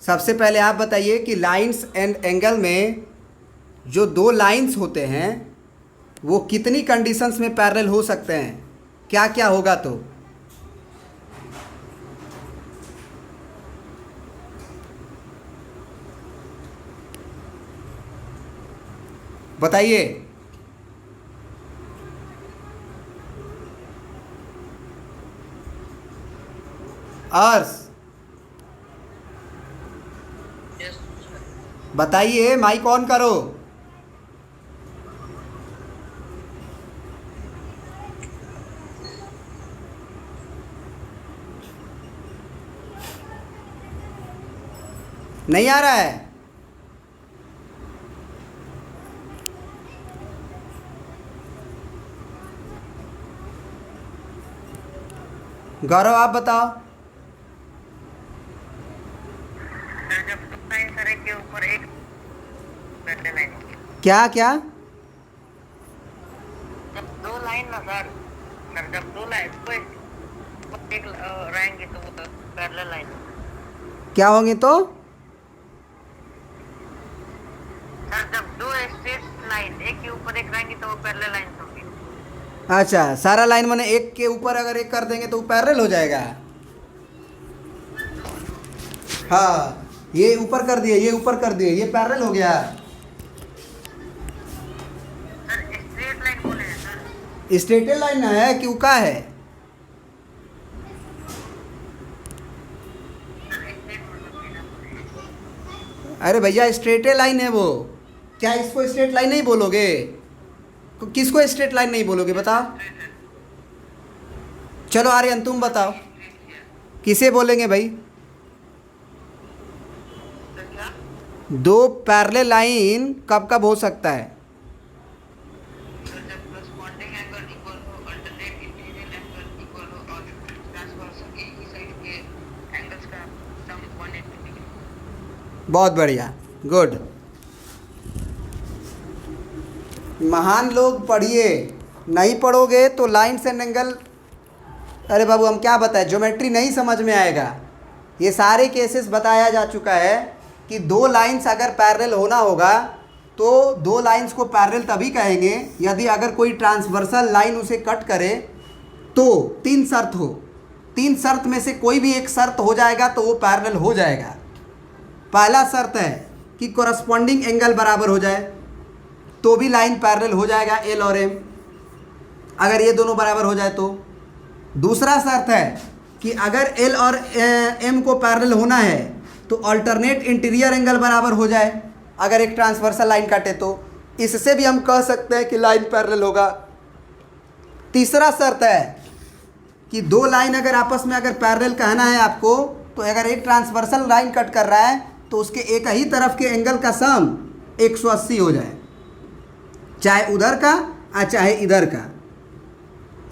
सबसे पहले आप बताइए कि लाइंस एंड एंगल में जो दो लाइंस होते हैं वो कितनी कंडीशंस में पैरेलल हो सकते हैं, क्या क्या होगा तो बताइए। अर्स बताइए, माइक ऑन करो। नहीं आ रहा है? गौरव आप बताओ। जब दो लाइन सर एक के ऊपर एक पैरेलल लाइन, क्या क्या? जब दो लाइन ना सर, जब दो लाइन को एक रहेंगे तो वो पैरेलल लाइन। क्या होंगे तो? सर जब दो स्ट्रेट लाइन एक के ऊपर एक रहेंगे तो वो पैरेलल लाइन होगी। अच्छा, सारा लाइन मैंने एक के ऊपर अगर एक कर देंगे तो वो पैरेलल हो जाएगा। हाँ, ये ऊपर कर दिए, ये ऊपर कर दिए, ये पैरेलल हो गया। सर स्ट्रेट लाइन बोले हैं सर। स्ट्रेट लाइन है कि उका है? अरे भैया स्ट्रेट लाइन है वो। क्या इसको स्ट्रेट लाइन नहीं बोलोगे? किसको स्ट्रेट लाइन नहीं बोलोगे बताओ? चलो आर्यन तुम बताओ, किसे बोलेंगे भाई? दो पैरेलल लाइन कब कब हो सकता है? जब corresponding angle equal हो, alternate interior angle equal हो और ट्रांसवर्सल एक ही साइड के एंगल्स का सम 180 डिग्री। बहुत बढ़िया, गुड। महान लोग पढ़िए, नहीं पढ़ोगे तो लाइन्स एंड एंगल, अरे बाबू हम क्या बताएं, ज्योमेट्री नहीं समझ में आएगा। ये सारे केसेस बताया जा चुका है कि दो लाइंस अगर पैरेलल होना होगा तो दो लाइंस को पैरेलल तभी कहेंगे यदि अगर कोई ट्रांसवर्सल लाइन उसे कट करे तो तीन शर्त हो। तीन शर्त में से कोई भी एक शर्त हो जाएगा तो वो पैरेलल हो जाएगा। पहला शर्त है कि कॉरस्पॉन्डिंग एंगल बराबर हो जाए तो भी लाइन पैरेलल हो जाएगा, एल और एम, अगर ये दोनों बराबर हो जाए तो। दूसरा शर्त है कि अगर एल और एम को पैरेलल होना है तो अल्टरनेट इंटीरियर एंगल बराबर हो जाए, अगर एक ट्रांसवर्सल लाइन काटे तो। इससे भी हम कह सकते हैं कि लाइन पैरेलल होगा। तीसरा शर्त है कि दो लाइन अगर आपस में अगर पैरेलल कहना है आपको, तो अगर एक ट्रांसवर्सल लाइन कट कर रहा है तो उसके एक ही तरफ के एंगल का सम 180 हो जाए, चाहे उधर का और चाहे इधर का।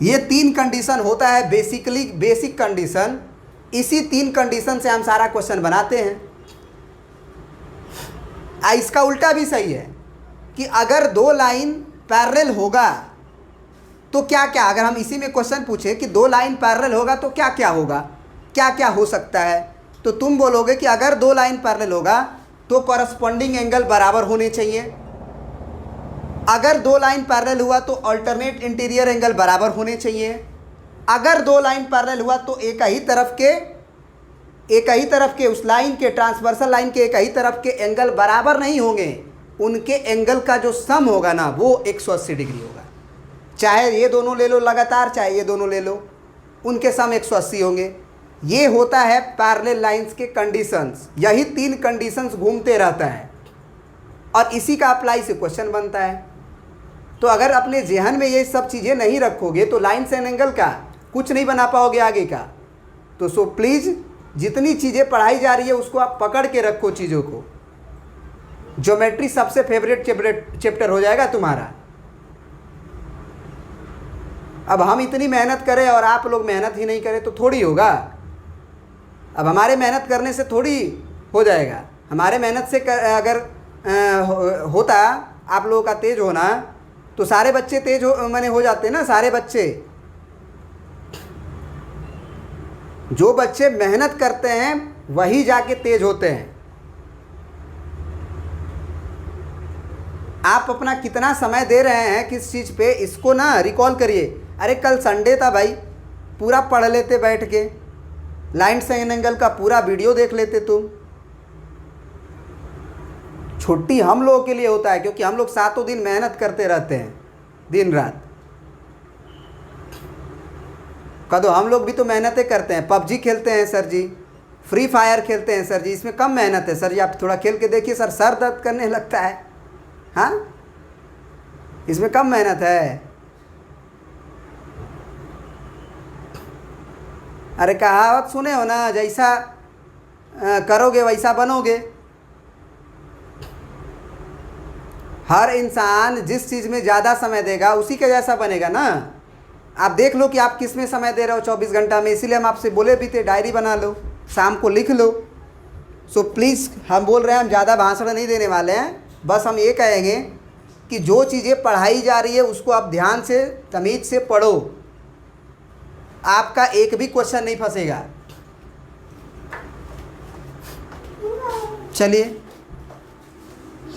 ये तीन कंडीशन होता है बेसिकली, बेसिक कंडीशन। इसी तीन कंडीशन से हम सारा क्वेश्चन बनाते हैं। इसका उल्टा भी सही है कि अगर दो लाइन पैरेलल होगा तो क्या क्या, अगर हम इसी में क्वेश्चन पूछे कि दो लाइन पैरेलल होगा तो क्या क्या होगा, क्या क्या हो सकता है, तो तुम बोलोगे कि अगर दो लाइन पैरेलल होगा तो कॉरस्पॉन्डिंग एंगल बराबर होने चाहिए। अगर दो लाइन पैरेलल हुआ तो अल्टरनेट इंटीरियर एंगल बराबर होने चाहिए। अगर दो लाइन पैरेलल हुआ तो एक ही तरफ के उस लाइन के, ट्रांसवर्सल लाइन के एक ही तरफ के एंगल बराबर नहीं होंगे, उनके एंगल का जो सम होगा ना वो 180 डिग्री होगा। चाहे ये दोनों ले लो लगातार, चाहे ये दोनों ले लो, उनके सम 180 होंगे। ये होता है पैरेलल लाइंस के कंडीशंस। यही तीन कंडीशंस घूमते रहता है और इसी का अप्लाई से क्वेश्चन बनता है। तो अगर अपने जहन में ये सब चीज़ें नहीं रखोगे तो लाइंस एंड एंगल का कुछ नहीं बना पाओगे आगे का। तो सो प्लीज़ जितनी चीज़ें पढ़ाई जा रही है उसको आप पकड़ के रखो चीज़ों को। ज्योमेट्री सबसे फेवरेट चैप्टर हो जाएगा तुम्हारा। अब हम इतनी मेहनत करें और आप लोग मेहनत ही नहीं करें तो थोड़ी होगा। अब हमारे मेहनत करने से थोड़ी हो जाएगा। हमारे मेहनत से अगर होता आप लोगों का तेज होना तो सारे बच्चे तेज हो जाते ना। सारे बच्चे, जो बच्चे मेहनत करते हैं वही जाके तेज होते हैं। आप अपना कितना समय दे रहे हैं किस चीज़ पे, इसको ना रिकॉल करिए। अरे कल संडे था भाई, पूरा पढ़ लेते बैठ के, लाइन्स एंड एंगल का पूरा वीडियो देख लेते तुम। छुट्टी हम लोगों के लिए होता है क्योंकि हम लोग सातों दिन मेहनत करते रहते हैं दिन रात। कदो हम लोग भी तो मेहनतें करते हैं, पबजी खेलते हैं सर जी, फ्री फायर खेलते हैं सर जी, इसमें कम मेहनत है सर जी। आप थोड़ा खेल के देखिए सर, सर दर्द करने लगता है। हाँ, इसमें कम मेहनत है। अरे कहावत सुने हो ना, जैसा करोगे वैसा बनोगे। हर इंसान जिस चीज़ में ज़्यादा समय देगा उसी के जैसा बनेगा ना। आप देख लो कि आप किस में समय दे रहे हो 24 घंटा में, इसीलिए हम आपसे बोले भी थे डायरी बना लो, शाम को लिख लो। सो प्लीज़, हम बोल रहे हैं हम ज़्यादा भाषण नहीं देने वाले हैं, बस हम ये कहेंगे कि जो चीज़ें पढ़ाई जा रही है उसको आप ध्यान से तमीज़ से पढ़ो, आपका एक भी क्वेश्चन नहीं फंसेगा। चलिए।